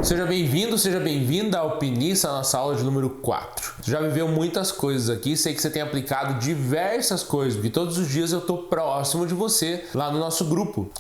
Seja bem-vindo, seja bem-vinda ao Pinissa, a nossa aula de número 4. Você já viveu muitas coisas aqui, sei que você tem aplicado diversas coisas, porque todos os dias eu estou próximo de você lá no nosso grupo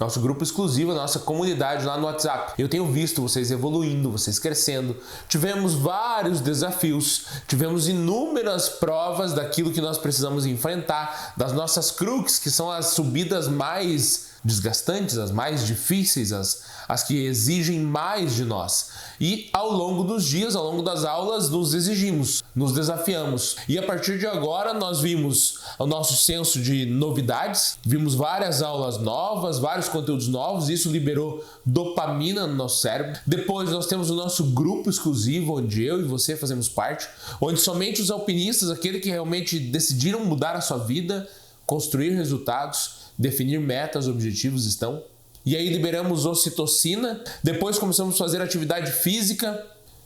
exclusivo, nossa comunidade lá no WhatsApp. Eu tenho visto vocês evoluindo, vocês crescendo. Tivemos vários desafios, tivemos inúmeras provas daquilo que nós precisamos enfrentar, das nossas crux, que são as subidas mais desgastantes, as mais difíceis, as que exigem mais de nós. E ao longo dos dias, ao longo das aulas, nos exigimos, nos desafiamos. E a partir de agora nós vimos o nosso senso de novidades, vimos várias aulas novas, vários conteúdos novos, isso liberou dopamina no nosso cérebro. Depois nós temos o nosso grupo exclusivo, onde eu e você fazemos parte, onde somente os alpinistas, aqueles que realmente decidiram mudar a sua vida, construir resultados, definir metas, objetivos estão. E aí liberamos ocitocina, depois começamos a fazer atividade física,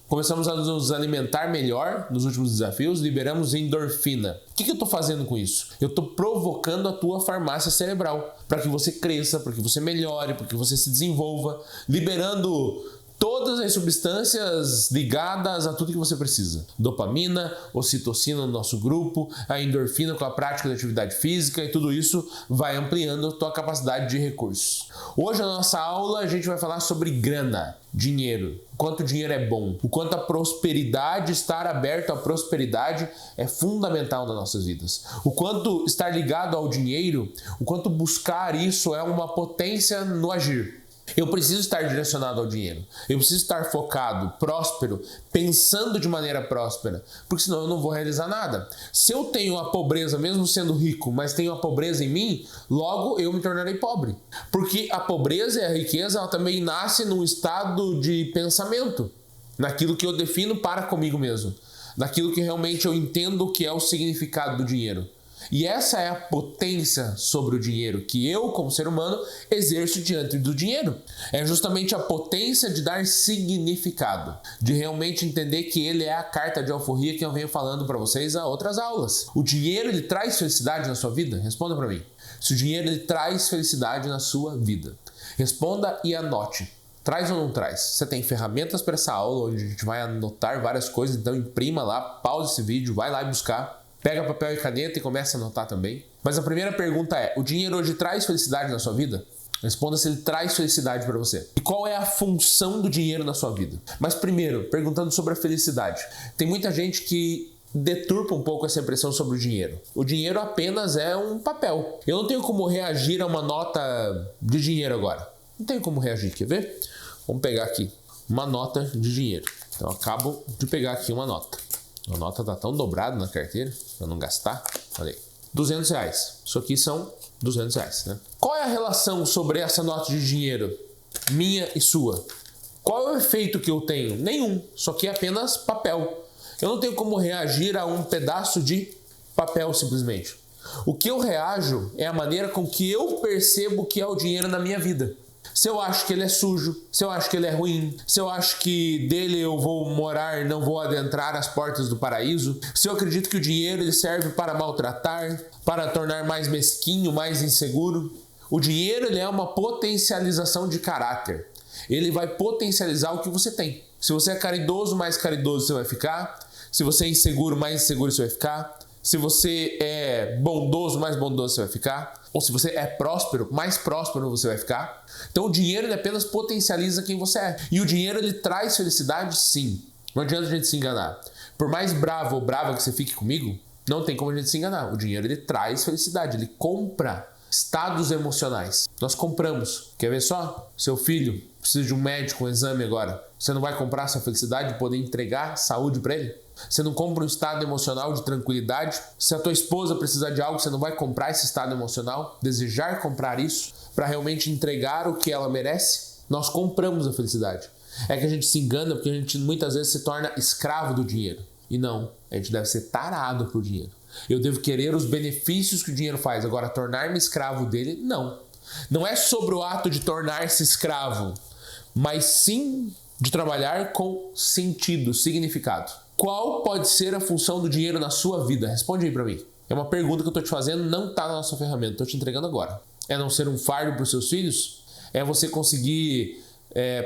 começamos a nos alimentar melhor nos últimos desafios, liberamos endorfina. O que eu estou fazendo com isso? Eu estou provocando a tua farmácia cerebral para que você cresça, para que você melhore, para que você se desenvolva, liberando todas as substâncias ligadas a tudo que você precisa. Dopamina, ocitocina no nosso grupo, a endorfina com a prática da atividade física, e tudo isso vai ampliando a tua capacidade de recursos. Hoje na nossa aula a gente vai falar sobre grana, dinheiro, o quanto o dinheiro é bom, o quanto a prosperidade, estar aberto à prosperidade é fundamental nas nossas vidas. O quanto estar ligado ao dinheiro, o quanto buscar isso é uma potência no agir. Eu preciso estar direcionado ao dinheiro. Eu preciso estar focado, próspero, pensando de maneira próspera, porque senão eu não vou realizar nada. Se eu tenho a pobreza, mesmo sendo rico, mas tenho a pobreza em mim, logo eu me tornarei pobre. Porque a pobreza e a riqueza, ela também nasce num estado de pensamento, naquilo que eu defino para comigo mesmo, naquilo que realmente eu entendo que é o significado do dinheiro. E essa é a potência sobre o dinheiro que eu, como ser humano, exerço diante do dinheiro. É justamente a potência de dar significado, de realmente entender que ele é a carta de alforria que eu venho falando para vocês há outras aulas. O dinheiro, ele traz felicidade na sua vida? Responda para mim. Se o dinheiro, ele traz felicidade na sua vida, responda e anote. Traz ou não traz? Você tem ferramentas para essa aula, onde a gente vai anotar várias coisas, então imprima lá, pause esse vídeo, vai lá e buscar. Pega papel e caneta e começa a anotar também. Mas a primeira pergunta é: o dinheiro hoje traz felicidade na sua vida? Responda se ele traz felicidade para você. E qual é a função do dinheiro na sua vida? Mas primeiro, perguntando sobre a felicidade. Tem muita gente que deturpa um pouco essa impressão sobre o dinheiro. O dinheiro apenas é um papel. Eu não tenho como reagir a uma nota de dinheiro agora. Não tenho como reagir, quer ver? Vamos pegar aqui uma nota de dinheiro. Então eu acabo de pegar aqui uma nota. A nota tá tão dobrada na carteira, para não gastar. Olha aí. R$200. Isso aqui são R$200, né? Qual é a relação sobre essa nota de dinheiro, minha e sua? Qual é o efeito que eu tenho? Nenhum. Isso aqui é apenas papel. Eu não tenho como reagir a um pedaço de papel, simplesmente. O que eu reajo é a maneira com que eu percebo que é o dinheiro na minha vida. Se eu acho que ele é sujo, se eu acho que ele é ruim, se eu acho que dele eu vou morar e não vou adentrar as portas do paraíso, se eu acredito que o dinheiro ele serve para maltratar, para tornar mais mesquinho, mais inseguro. O dinheiro ele é uma potencialização de caráter. Ele vai potencializar o que você tem. Se você é caridoso, mais caridoso você vai ficar. Se você é inseguro, mais inseguro você vai ficar. Se você é bondoso, mais bondoso você vai ficar. Ou se você é próspero, mais próspero você vai ficar. Então o dinheiro ele apenas potencializa quem você é. E o dinheiro ele traz felicidade, sim. Não adianta a gente se enganar. Por mais bravo ou brava que você fique comigo, não tem como a gente se enganar. O dinheiro ele traz felicidade, ele compra estados emocionais. Nós compramos. Quer ver só? Seu filho precisa de um médico, um exame agora. Você não vai comprar essa felicidade de poder entregar saúde para ele? Você não compra um estado emocional de tranquilidade? Se a tua esposa precisar de algo, você não vai comprar esse estado emocional? Desejar comprar isso para realmente entregar o que ela merece? Nós compramos a felicidade. É que a gente se engana porque a gente muitas vezes se torna escravo do dinheiro. E não, a gente deve ser tarado por dinheiro. Eu devo querer os benefícios que o dinheiro faz. Agora, tornar-me escravo dele, não. Não é sobre o ato de tornar-se escravo, mas sim de trabalhar com sentido, significado. Qual pode ser a função do dinheiro na sua vida? Responde aí pra mim. É uma pergunta que eu tô te fazendo, não tá na nossa ferramenta, tô te entregando agora. É não ser um fardo para os seus filhos? É você conseguir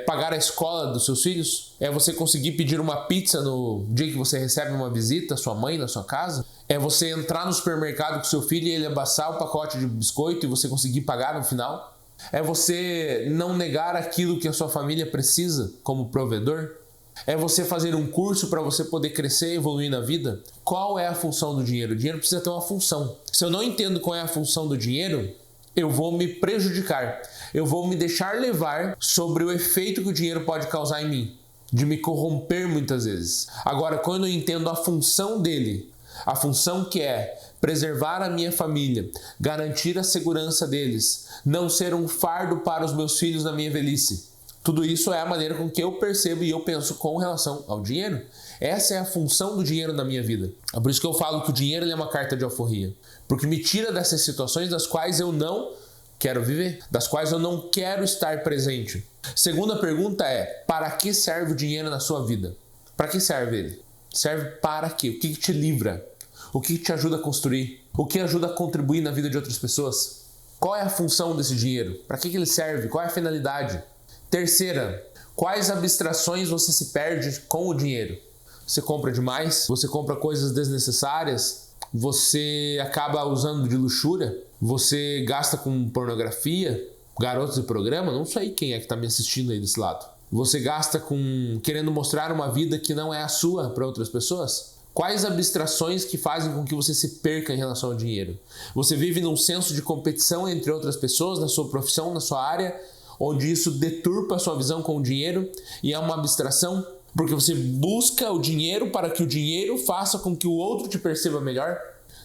pagar a escola dos seus filhos? É você conseguir pedir uma pizza no dia que você recebe uma visita, sua mãe na sua casa? É você entrar no supermercado com seu filho e ele abaçar o pacote de biscoito e você conseguir pagar no final? É você não negar aquilo que a sua família precisa como provedor? É você fazer um curso para você poder crescer e evoluir na vida? Qual é a função do dinheiro? O dinheiro precisa ter uma função. Se eu não entendo qual é a função do dinheiro, eu vou me prejudicar. Eu vou me deixar levar sobre o efeito que o dinheiro pode causar em mim, de me corromper muitas vezes. Agora, quando eu entendo a função dele, a função que é preservar a minha família, garantir a segurança deles, não ser um fardo para os meus filhos na minha velhice, tudo isso é a maneira com que eu percebo e eu penso com relação ao dinheiro. Essa é a função do dinheiro na minha vida. É por isso que eu falo que o dinheiro é uma carta de alforria. Porque me tira dessas situações das quais eu não quero viver, das quais eu não quero estar presente. Segunda pergunta é, para que serve o dinheiro na sua vida? Para que serve ele? Serve para quê? O que te livra? O que te ajuda a construir? O que ajuda a contribuir na vida de outras pessoas? Qual é a função desse dinheiro? Para que ele serve? Qual é a finalidade? Terceira, quais abstrações você se perde com o dinheiro? Você compra demais? Você compra coisas desnecessárias? Você acaba usando de luxúria? Você gasta com pornografia? Garotos de programa? Não sei quem é que está me assistindo aí desse lado. Você gasta querendo mostrar uma vida que não é a sua para outras pessoas? Quais abstrações que fazem com que você se perca em relação ao dinheiro? Você vive num senso de competição entre outras pessoas, na sua profissão, na sua área, onde isso deturpa a sua visão com o dinheiro e é uma abstração, porque você busca o dinheiro para que o dinheiro faça com que o outro te perceba melhor.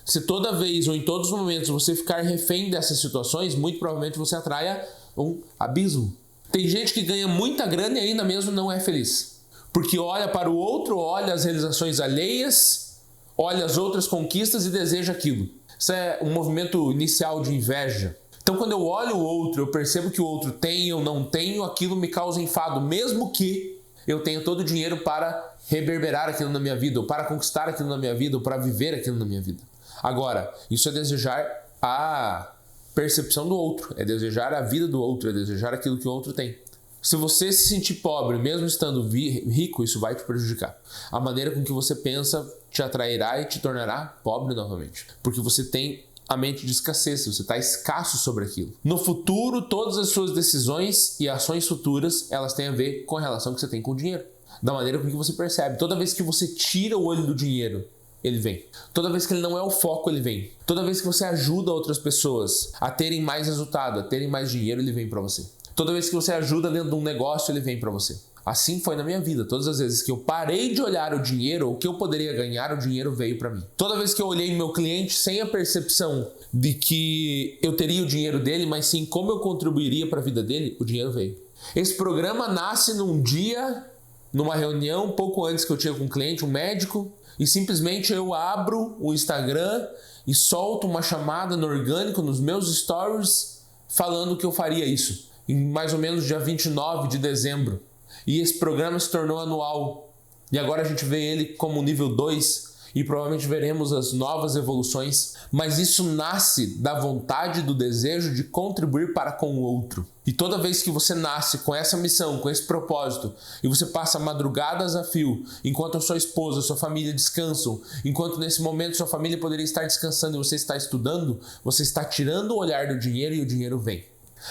Se toda vez ou em todos os momentos você ficar refém dessas situações, muito provavelmente você atraia um abismo. Tem gente que ganha muita grana e ainda mesmo não é feliz, porque olha para o outro, olha as realizações alheias, olha as outras conquistas e deseja aquilo. Isso é um movimento inicial de inveja. Então, quando eu olho o outro, eu percebo que o outro tem, eu não tenho, aquilo me causa enfado, mesmo que eu tenha todo o dinheiro para reverberar aquilo na minha vida, ou para conquistar aquilo na minha vida, ou para viver aquilo na minha vida. Agora, isso é desejar a percepção do outro, é desejar a vida do outro, é desejar aquilo que o outro tem. Se você se sentir pobre, mesmo estando rico, isso vai te prejudicar. A maneira com que você pensa te atrairá e te tornará pobre novamente, porque você tem a mente de escassez, você está escasso sobre aquilo. No futuro, todas as suas decisões e ações futuras, elas têm a ver com a relação que você tem com o dinheiro. Da maneira com que você percebe. Toda vez que você tira o olho do dinheiro, ele vem. Toda vez que ele não é o foco, ele vem. Toda vez que você ajuda outras pessoas a terem mais resultado, a terem mais dinheiro, ele vem para você. Toda vez que você ajuda dentro de um negócio, ele vem para você. Assim foi na minha vida. Todas as vezes que eu parei de olhar o dinheiro, o que eu poderia ganhar, o dinheiro veio para mim. Toda vez que eu olhei meu cliente sem a percepção de que eu teria o dinheiro dele, mas sim como eu contribuiria para a vida dele, o dinheiro veio. Esse programa nasce num dia, numa reunião, pouco antes que eu tinha com um cliente, um médico, e simplesmente eu abro o Instagram e solto uma chamada no orgânico, nos meus stories, falando que eu faria isso. Em mais ou menos dia 29 de dezembro. E esse programa se tornou anual. E agora a gente vê ele como nível 2 e provavelmente veremos as novas evoluções. Mas isso nasce da vontade, do desejo de contribuir para com o outro. E toda vez que você nasce com essa missão, com esse propósito, e você passa madrugadas a fio, enquanto a sua esposa, a sua família descansam, enquanto nesse momento sua família poderia estar descansando e você está estudando, você está tirando o olhar do dinheiro e o dinheiro vem.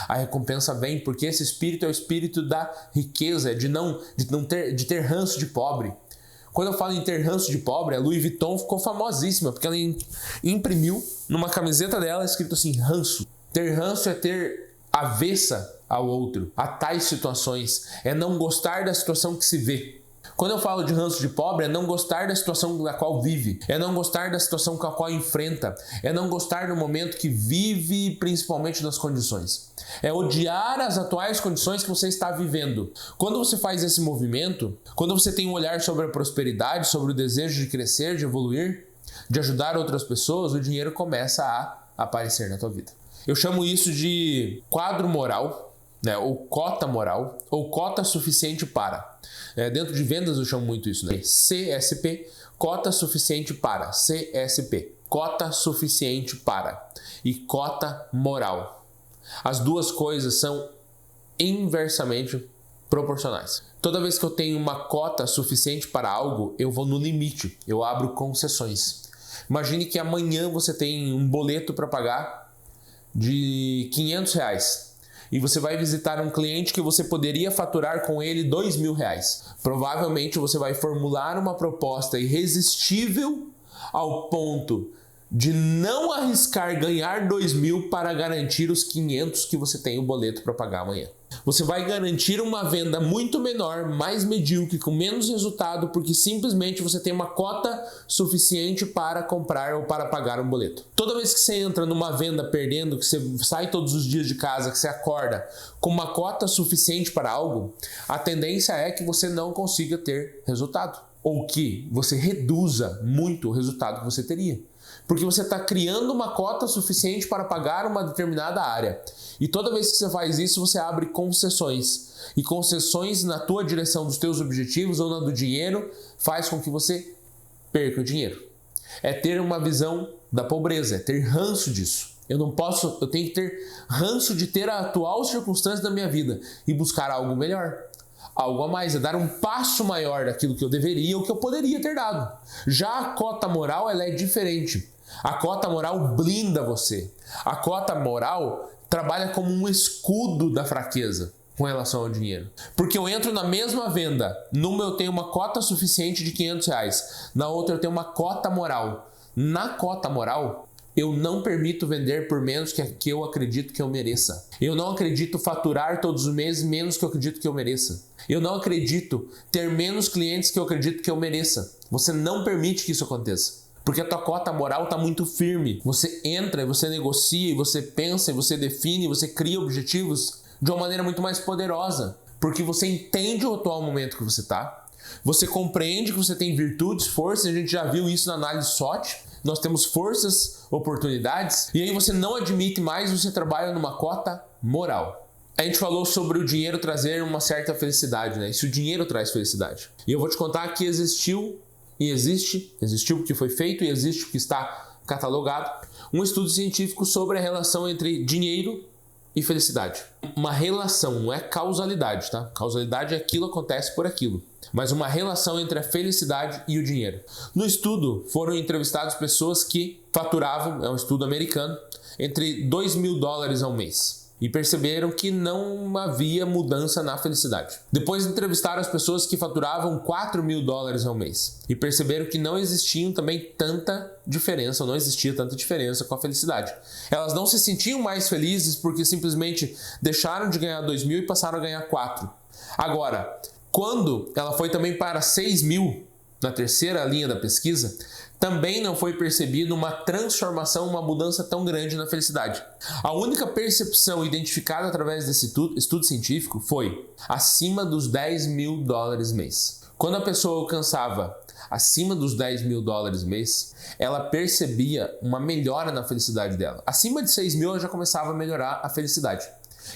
A recompensa vem porque esse espírito é o espírito da riqueza, de ter ranço de pobre. Quando eu falo em ter ranço de pobre, a Louis Vuitton ficou famosíssima, porque ela imprimiu numa camiseta dela escrito assim, ranço. Ter ranço é ter avessa ao outro, a tais situações, é não gostar da situação que se vê. Quando eu falo de ranço de pobre, é não gostar da situação na qual vive, é não gostar da situação com a qual enfrenta, é não gostar do momento que vive, principalmente das condições. É odiar as atuais condições que você está vivendo. Quando você faz esse movimento, quando você tem um olhar sobre a prosperidade, sobre o desejo de crescer, de evoluir, de ajudar outras pessoas, o dinheiro começa a aparecer na tua vida. Eu chamo isso de quadro moral, né, ou cota moral, ou cota suficiente para. Dentro de vendas eu chamo muito isso, né? CSP, cota suficiente para. CSP, cota suficiente para. E cota moral. As duas coisas são inversamente proporcionais. Toda vez que eu tenho uma cota suficiente para algo, eu vou no limite, eu abro concessões. Imagine que amanhã você tem um boleto para pagar de R$500 e você vai visitar um cliente que você poderia faturar com ele R$2.000. Provavelmente você vai formular uma proposta irresistível ao ponto de não arriscar ganhar R$2.000 para garantir os 500 que você tem o boleto para pagar amanhã. Você vai garantir uma venda muito menor, mais medíocre, com menos resultado, porque simplesmente você tem uma cota suficiente para comprar ou para pagar um boleto. Toda vez que você entra numa venda perdendo, que você sai todos os dias de casa, que você acorda com uma cota suficiente para algo, a tendência é que você não consiga ter resultado, ou que você reduza muito o resultado que você teria. Porque você está criando uma cota suficiente para pagar uma determinada área. E toda vez que você faz isso, você abre concessões. E concessões na tua direção dos teus objetivos ou na do dinheiro faz com que você perca o dinheiro. É ter uma visão da pobreza, é ter ranço disso. Eu tenho que ter ranço de ter a atual circunstância da minha vida e buscar algo melhor. Algo a mais, é dar um passo maior daquilo que eu deveria ou que eu poderia ter dado. Já a cota moral, ela é diferente. A cota moral blinda você. A cota moral trabalha como um escudo da fraqueza com relação ao dinheiro. Porque eu entro na mesma venda, numa eu tenho uma cota suficiente de R$500, na outra eu tenho uma cota moral. Na cota moral, eu não permito vender por menos que eu acredito que eu mereça. Eu não acredito faturar todos os meses menos que eu acredito que eu mereça. Eu não acredito ter menos clientes que eu acredito que eu mereça. Você não permite que isso aconteça. Porque a tua cota moral está muito firme. Você entra, você negocia, você pensa, você define, você cria objetivos de uma maneira muito mais poderosa. Porque você entende o atual momento que você está. Você compreende que você tem virtudes, forças. A gente já viu isso na análise SWOT. Nós temos forças, oportunidades. E aí você não admite mais, você trabalha numa cota moral. A gente falou sobre o dinheiro trazer uma certa felicidade, né? E se o dinheiro traz felicidade. E eu vou te contar que existiu porque foi feito e existe porque está catalogado, um estudo científico sobre a relação entre dinheiro e felicidade. Uma relação, não é causalidade, tá? Causalidade é aquilo acontece por aquilo, mas uma relação entre a felicidade e o dinheiro. No estudo foram entrevistadas pessoas que faturavam, é um estudo americano, entre $2.000 ao mês. E perceberam que não havia mudança na felicidade. Depois entrevistaram as pessoas que faturavam $4.000 ao mês. E perceberam que não existia também tanta diferença com a felicidade. Elas não se sentiam mais felizes porque simplesmente deixaram de ganhar 2.000 e passaram a ganhar 4. Agora, quando ela foi também para 6.000, na terceira linha da pesquisa, também não foi percebida uma transformação, uma mudança tão grande na felicidade. A única percepção identificada através desse estudo científico foi acima dos $10.000 mês. Quando a pessoa alcançava acima dos $10.000 mês, ela percebia uma melhora na felicidade dela. Acima de 6.000 ela já começava a melhorar a felicidade.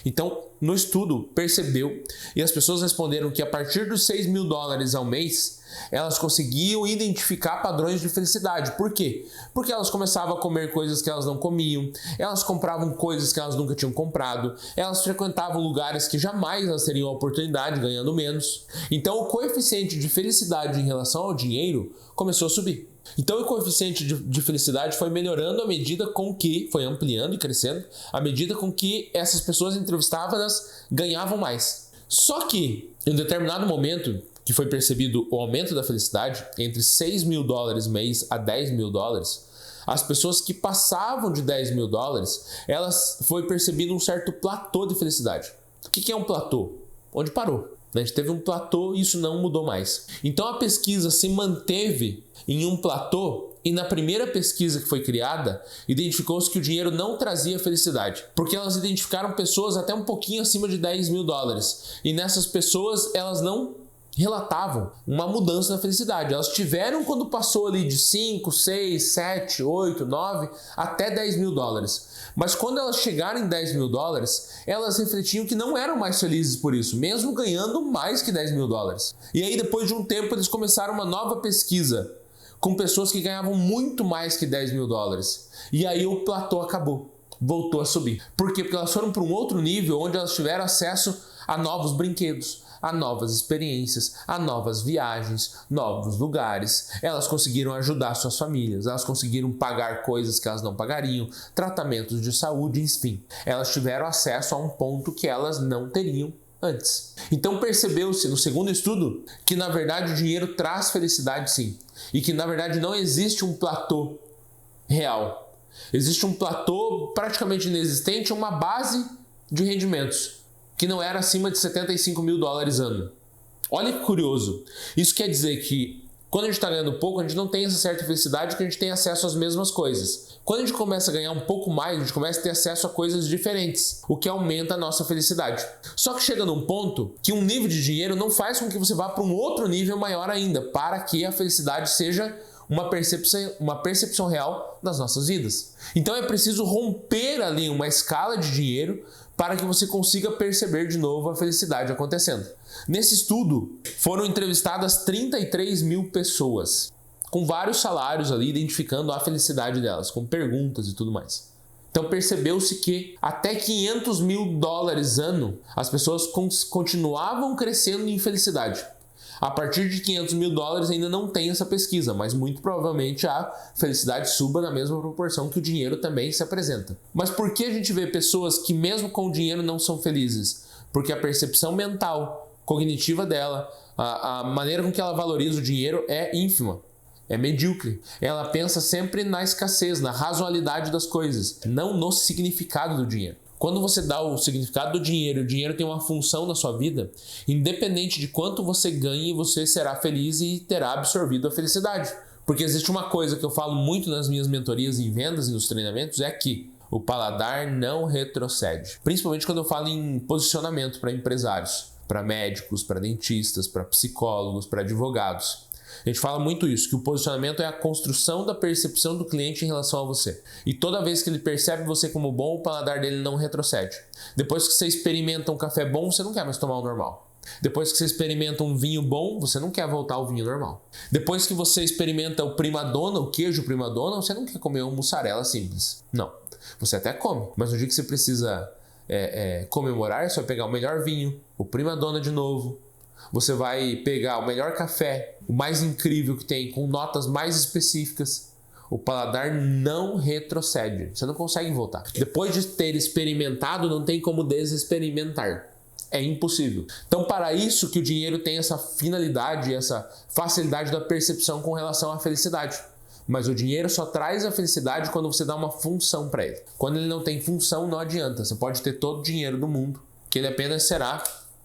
Então, no estudo, percebeu e as pessoas responderam que a partir dos $6.000 ao mês, elas conseguiam identificar padrões de felicidade. Por quê? Porque elas começavam a comer coisas que elas não comiam, elas compravam coisas que elas nunca tinham comprado, elas frequentavam lugares que jamais elas teriam a oportunidade, ganhando menos. Então, o coeficiente de felicidade em relação ao dinheiro começou a subir. Então o coeficiente de felicidade foi melhorando à medida com que, foi ampliando e crescendo, à medida com que essas pessoas entrevistadas ganhavam mais. Só que, em um determinado momento, que foi percebido o aumento da felicidade, entre $6.000 mês a $10.000, as pessoas que passavam de $10.000, elas foi percebido um certo platô de felicidade. O que é um platô? Onde parou. A gente teve um platô e isso não mudou mais. Então a pesquisa se manteve em um platô e na primeira pesquisa que foi criada, identificou-se que o dinheiro não trazia felicidade. Porque elas identificaram pessoas até um pouquinho acima de $10.000. E nessas pessoas elas não relatavam uma mudança na felicidade. Elas tiveram quando passou ali de 5, 6, 7, 8, 9 até $10.000. Mas quando elas chegaram em $10.000, elas refletiam que não eram mais felizes por isso, mesmo ganhando mais que $10.000. E aí depois de um tempo eles começaram uma nova pesquisa com pessoas que ganhavam muito mais que $10.000. E aí o platô acabou, voltou a subir. Por quê? Porque elas foram para um outro nível onde elas tiveram acesso a novos brinquedos, a novas experiências, a novas viagens, novos lugares. Elas conseguiram ajudar suas famílias, elas conseguiram pagar coisas que elas não pagariam, tratamentos de saúde, enfim. Elas tiveram acesso a um ponto que elas não teriam antes. Então percebeu-se no segundo estudo que na verdade o dinheiro traz felicidade sim, e que na verdade não existe um platô real. Existe um platô praticamente inexistente, uma base de rendimentos, que não era acima de $75.000 ano. Olha que curioso. Isso quer dizer que quando a gente está ganhando pouco, a gente não tem essa certa felicidade que a gente tem acesso às mesmas coisas. Quando a gente começa a ganhar um pouco mais, a gente começa a ter acesso a coisas diferentes, o que aumenta a nossa felicidade. Só que chega num ponto que um nível de dinheiro não faz com que você vá para um outro nível maior ainda, para que a felicidade seja uma percepção real das nossas vidas. Então é preciso romper ali uma escala de dinheiro para que você consiga perceber de novo a felicidade acontecendo. Nesse estudo, foram entrevistadas 33 mil pessoas, com vários salários ali, identificando a felicidade delas, com perguntas e tudo mais. Então percebeu-se que até $500.000 ano, as pessoas continuavam crescendo em felicidade. A partir de $500.000 ainda não tem essa pesquisa, mas muito provavelmente a felicidade suba na mesma proporção que o dinheiro também se apresenta. Mas por que a gente vê pessoas que mesmo com o dinheiro não são felizes? Porque a percepção mental, cognitiva dela, a maneira com que ela valoriza o dinheiro é ínfima, é medíocre. Ela pensa sempre na escassez, na razoabilidade das coisas, não no significado do dinheiro. Quando você dá o significado do dinheiro, o dinheiro tem uma função na sua vida, independente de quanto você ganhe, você será feliz e terá absorvido a felicidade. Porque existe uma coisa que eu falo muito nas minhas mentorias em vendas e nos treinamentos, é que o paladar não retrocede. Principalmente quando eu falo em posicionamento para empresários, para médicos, para dentistas, para psicólogos, para advogados. A gente fala muito isso, que o posicionamento é a construção da percepção do cliente em relação a você. E toda vez que ele percebe você como bom, o paladar dele não retrocede. Depois que você experimenta um café bom, você não quer mais tomar o normal. Depois que você experimenta um vinho bom, você não quer voltar ao vinho normal. Depois que você experimenta o prima donna, o queijo prima donna, você não quer comer um mussarela simples. Não. Você até come, mas no dia que você precisa comemorar, você vai pegar o melhor vinho, o prima donna de novo. Você vai pegar o melhor café, o mais incrível que tem, com notas mais específicas. O paladar não retrocede. Você não consegue voltar. Depois de ter experimentado, não tem como desexperimentar. É impossível. Então, para isso que o dinheiro tem essa finalidade, essa facilidade da percepção com relação à felicidade. Mas o dinheiro só traz a felicidade quando você dá uma função para ele. Quando ele não tem função, não adianta. Você pode ter todo o dinheiro do mundo, que ele apenas será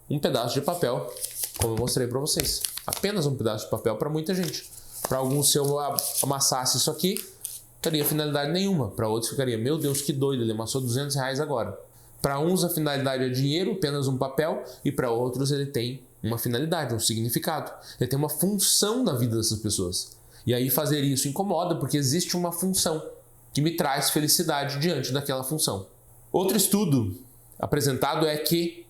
um pedaço de papel, como eu mostrei para vocês. Apenas um pedaço de papel para muita gente. Para alguns, se eu amassasse isso aqui, não teria finalidade nenhuma. Para outros ficaria, meu Deus, que doido, ele amassou R$200 agora. Para uns a finalidade é dinheiro, apenas um papel, e para outros ele tem uma finalidade, um significado. Ele tem uma função na vida dessas pessoas. E aí fazer isso incomoda, porque existe uma função que me traz felicidade diante daquela função. Outro estudo apresentado é que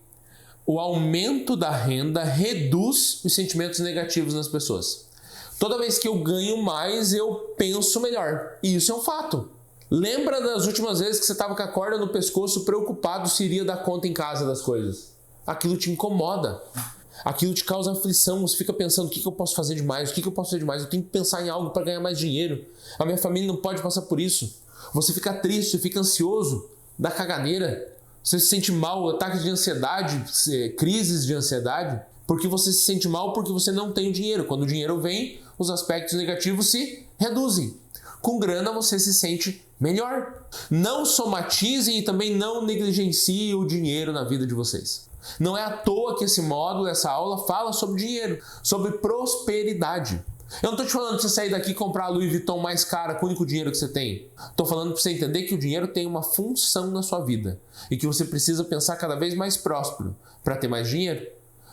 o aumento da renda reduz os sentimentos negativos nas pessoas. Toda vez que eu ganho mais, eu penso melhor. E isso é um fato. Lembra das últimas vezes que você estava com a corda no pescoço, preocupado se iria dar conta em casa das coisas? Aquilo te incomoda. Aquilo te causa aflição. Você fica pensando, o que eu posso fazer de mais? O que eu posso fazer de mais? Eu tenho que pensar em algo para ganhar mais dinheiro. A minha família não pode passar por isso. Você fica triste, fica ansioso, dá caganeira. Você se sente mal, ataques de ansiedade, crises de ansiedade, porque você se sente mal porque você não tem o dinheiro. Quando o dinheiro vem, os aspectos negativos se reduzem. Com grana você se sente melhor. Não somatizem e também não negligenciem o dinheiro na vida de vocês. Não é à toa que esse módulo, essa aula fala sobre dinheiro, sobre prosperidade. Eu não estou te falando para você sair daqui e comprar a Louis Vuitton mais cara com o único dinheiro que você tem. Estou falando para você entender que o dinheiro tem uma função na sua vida e que você precisa pensar cada vez mais próspero para ter mais dinheiro.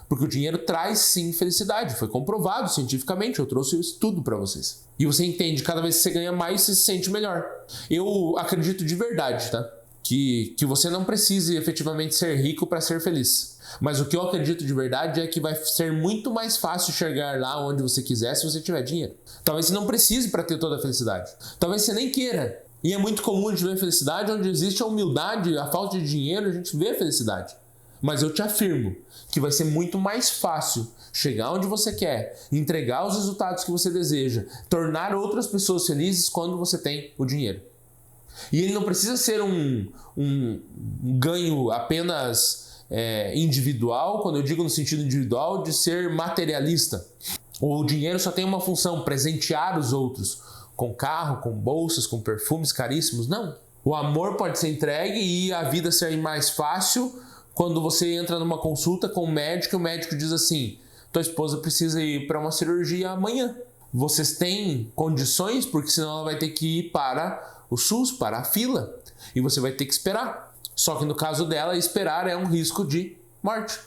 Porque o dinheiro traz sim felicidade, foi comprovado cientificamente, eu trouxe o estudo para vocês. E você entende, cada vez que você ganha mais, você se sente melhor. Eu acredito de verdade, tá? Que você não precise efetivamente ser rico para ser feliz. Mas o que eu acredito de verdade é que vai ser muito mais fácil chegar lá onde você quiser se você tiver dinheiro. Talvez você não precise para ter toda a felicidade. Talvez você nem queira. E é muito comum a gente ver felicidade onde existe a humildade, a falta de dinheiro, a gente vê a felicidade. Mas eu te afirmo que vai ser muito mais fácil chegar onde você quer, entregar os resultados que você deseja, tornar outras pessoas felizes quando você tem o dinheiro. E ele não precisa ser um ganho apenas individual, quando eu digo no sentido individual, de ser materialista. O dinheiro só tem uma função, presentear os outros, com carro, com bolsas, com perfumes caríssimos. Não. O amor pode ser entregue e a vida ser mais fácil quando você entra numa consulta com o médico e o médico diz assim: tua esposa precisa ir para uma cirurgia amanhã. Vocês têm condições, porque senão ela vai ter que ir para o SUS, para a fila, e você vai ter que esperar. Só que no caso dela, esperar é um risco de morte.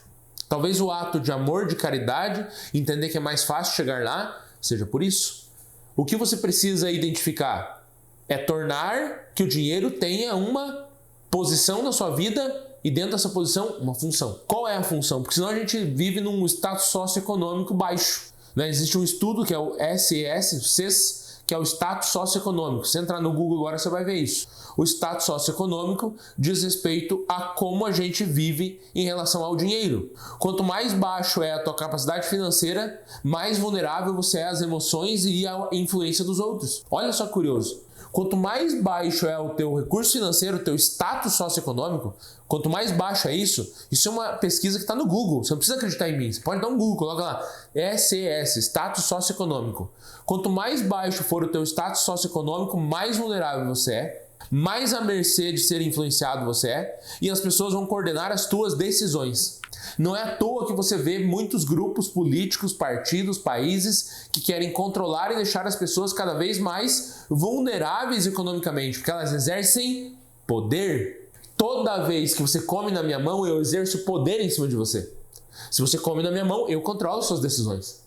Talvez o ato de amor, de caridade, entender que é mais fácil chegar lá, seja por isso. O que você precisa identificar é tornar que o dinheiro tenha uma posição na sua vida e dentro dessa posição, uma função. Qual é a função? Porque senão a gente vive num status socioeconômico baixo. Existe um estudo que é o SES, que é o status socioeconômico. Se entrar no Google agora você vai ver isso. O status socioeconômico diz respeito a como a gente vive em relação ao dinheiro. Quanto mais baixo é a tua capacidade financeira, mais vulnerável você é às emoções e à influência dos outros. Olha só que curioso. Quanto mais baixo é o teu recurso financeiro, o teu status socioeconômico, quanto mais baixo é isso é uma pesquisa que está no Google. Você não precisa acreditar em mim. Você pode dar um Google, coloca lá, SES, status socioeconômico. Quanto mais baixo for o teu status socioeconômico, mais vulnerável você é, mais à mercê de ser influenciado você é, e as pessoas vão coordenar as tuas decisões. Não é à toa que você vê muitos grupos políticos, partidos, países que querem controlar e deixar as pessoas cada vez mais vulneráveis economicamente, porque elas exercem poder. Toda vez que você come na minha mão, eu exerço poder em cima de você. Se você come na minha mão, eu controlo suas decisões.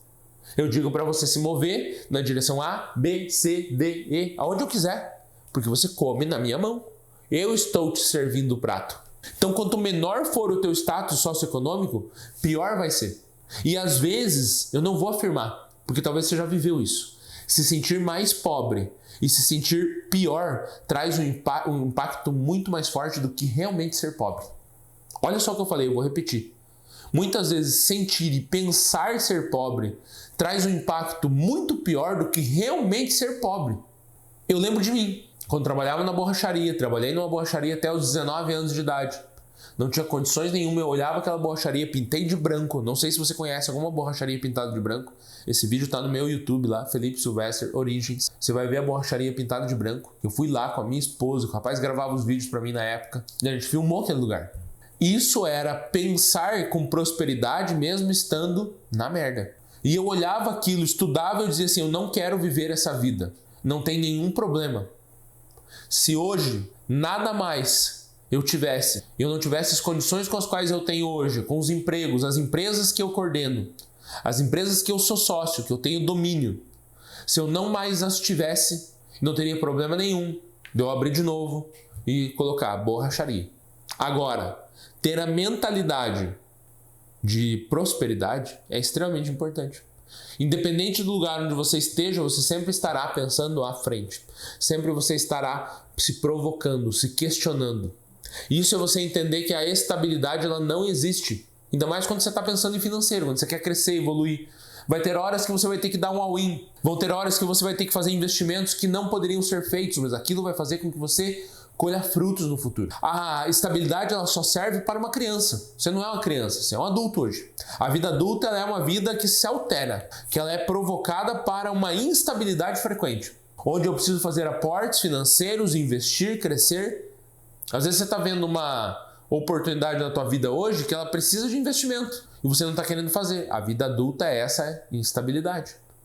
Eu digo para você se mover na direção A, B, C, D, E, aonde eu quiser, porque você come na minha mão. Eu estou te servindo o prato. Então, quanto menor for o teu status socioeconômico, pior vai ser. E às vezes, eu não vou afirmar, porque talvez você já viveu isso. Se sentir mais pobre e se sentir pior traz um impacto muito mais forte do que realmente ser pobre. Olha só o que eu falei, eu vou repetir. Muitas vezes, sentir e pensar ser pobre traz um impacto muito pior do que realmente ser pobre. Eu lembro de mim. Quando trabalhava na borracharia, trabalhei numa borracharia até os 19 anos de idade. Não tinha condições nenhuma, eu olhava aquela borracharia, pintei de branco. Não sei se você conhece alguma borracharia pintada de branco. Esse vídeo tá no meu YouTube lá, Felipe Silvestre Origens. Você vai ver a borracharia pintada de branco. Eu fui lá com a minha esposa, o rapaz gravava os vídeos pra mim na época. E a gente filmou aquele lugar. Isso era pensar com prosperidade mesmo estando na merda. E eu olhava aquilo, estudava e dizia assim, eu não quero viver essa vida. Não tem nenhum problema. Se hoje nada mais eu não tivesse as condições com as quais eu tenho hoje, com os empregos, as empresas que eu coordeno, as empresas que eu sou sócio, que eu tenho domínio, se eu não mais as tivesse, não teria problema nenhum de eu abrir de novo e colocar borracharia. Agora, ter a mentalidade de prosperidade é extremamente importante. Independente do lugar onde você esteja, você sempre estará pensando à frente. Sempre você estará se provocando, se questionando. Isso é você entender que a estabilidade ela não existe. Ainda mais quando você está pensando em financeiro, quando você quer crescer, evoluir. Vai ter horas que você vai ter que dar um all-in. Vão ter horas que você vai ter que fazer investimentos que não poderiam ser feitos, mas aquilo vai fazer com que você colha frutos no futuro. A estabilidade ela só serve para uma criança. Você não é uma criança, você é um adulto hoje. A vida adulta ela é uma vida que se altera, que ela é provocada para uma instabilidade frequente, onde eu preciso fazer aportes financeiros, investir, crescer. Às vezes você está vendo uma oportunidade na tua vida hoje que ela precisa de investimento e você não está querendo fazer. A vida adulta é essa instabilidade.